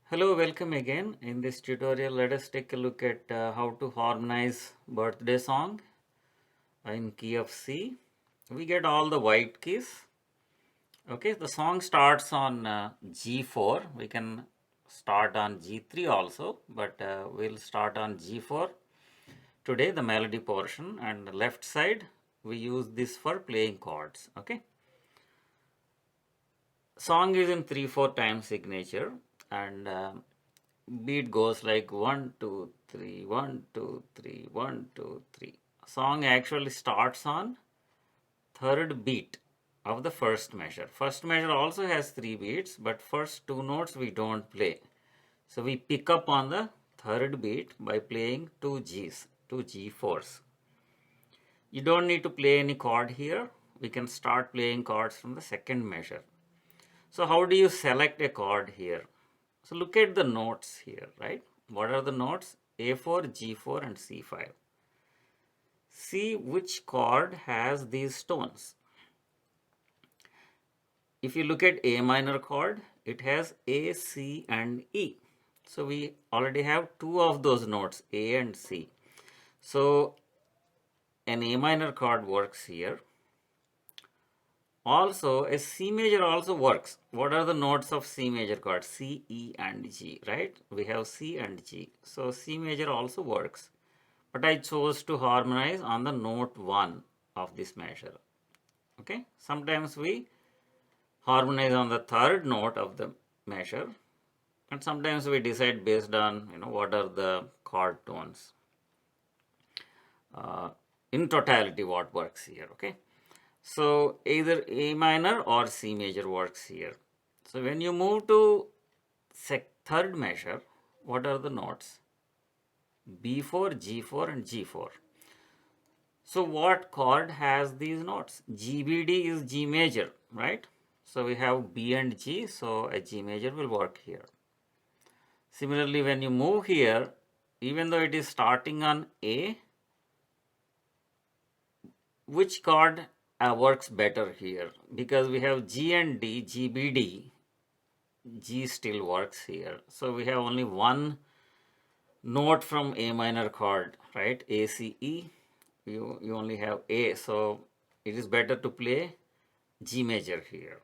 Hello, welcome again. In this tutorial, let us take a look at how to harmonize birthday song in key of C. We get all the white keys. Okay, the song starts on G4. We can start on G3 also, but we'll start on G4. Today, the melody portion, and the left side, we use this for playing chords. Okay. Song is in 3/4 time signature, and beat goes like 1 2 3 1 2 3 1 2 3. Song actually starts on third beat of the first measure. First measure also has 3 beats, but first 2 notes we don't play. So we pick up on the third beat by playing 2 Gs, 2 G4s. You don't need to play any chord here. We can start playing chords from the second measure. So how do you select a chord here? So look at the notes here, right? What are the notes? A4, G4 and C5. See which chord has these tones. If you look at A minor chord, it has A, C and E. So we already have 2 of those notes, A and C. So an A minor chord works here. Also, a C major also works. What are the notes of C major chord? C, E and G, right? We have C and G. So C major also works. But I chose to harmonize on the note 1 of this measure. Okay? Sometimes we harmonize on the third note of the measure. And sometimes we decide based on, what are the chord tones. In totality, what works here, okay? So either A minor or C major works here. So when you move to third measure, what are the notes? B4, G4 and G4. So what chord has these notes? GBD is G major, right? So we have B and G, so a G major will work here. Similarly, when you move here, even though it is starting on A, which chord works better here? Because we have G and D, GBD, G still works here. So we have only one note from A minor chord, right? A, C, E. You only have A. So it is better to play G major here.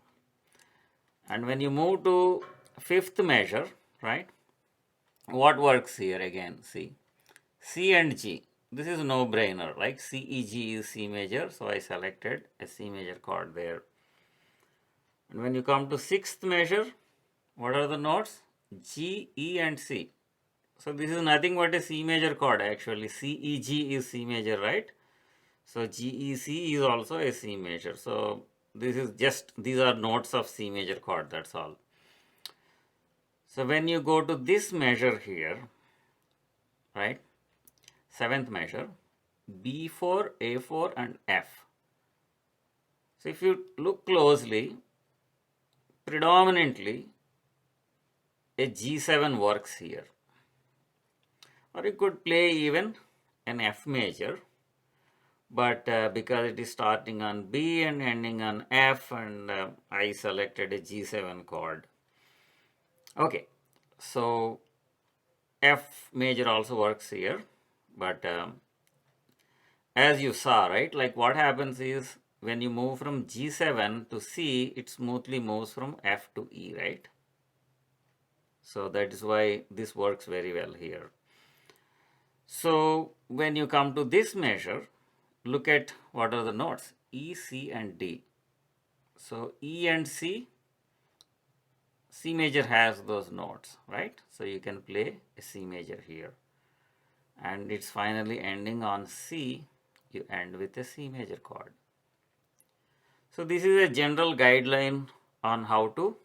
And when you move to fifth measure, right? What works here again? See, C and G. This is no brainer. Like C, E, G is C major. So I selected a C major chord there. And when you come to sixth measure, what are the notes? G, E and C. So this is nothing but a C major chord actually. C, E, G is C major, right? So G, E, C is also a C major. So this is just, these are notes of C major chord, that's all. So when you go to this measure here, right? Seventh measure, B4, A4 and F. So if you look closely, predominantly a G7 works here. Or you could play even an F major, but because it is starting on B and ending on F, and I selected a G7 chord. Okay, so F major also works here, but as you saw, right, like what happens is when you move from G7 to C, it smoothly moves from F to E, right? So that is why this works very well here. So when you come to this measure, look at what are the notes, E, C and D. So E and C, C major has those notes, right? So you can play a C major here. And it's finally ending on C, you end with a C major chord. So this is a general guideline on how to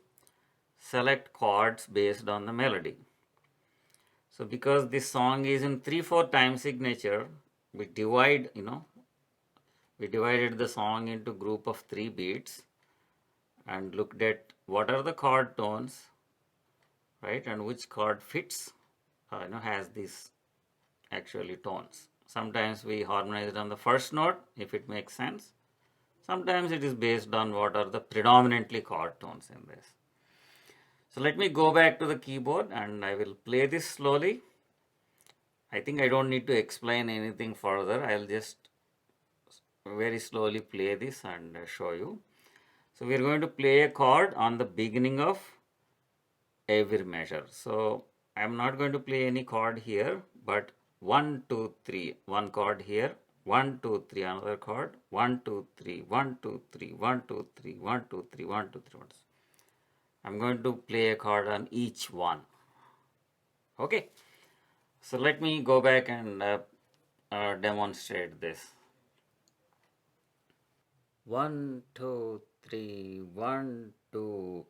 select chords based on the melody. So because this song is in 3/4 time signature, we divide, we divided the song into group of 3 beats and looked at what are the chord tones, right, and which chord fits, has these actually tones. Sometimes we harmonize it on the first note if it makes sense. Sometimes it is based on what are the predominantly chord tones in this. So let me go back to the keyboard and I will play this slowly. I think I don't need to explain anything further. I'll just very slowly play this and show you. So we are going to play a chord on the beginning of every measure. So I'm not going to play any chord here, but 1, 2, 3, one chord here, 1, 2, 3, another chord, 1, 2, 3, 1, 2, 3, 1, 2, 3, 1, 2, 3, 1, 2, 3. I'm going to play a chord on each one. Okay, so let me go back and demonstrate this. 1, 2, 3, 1, 2.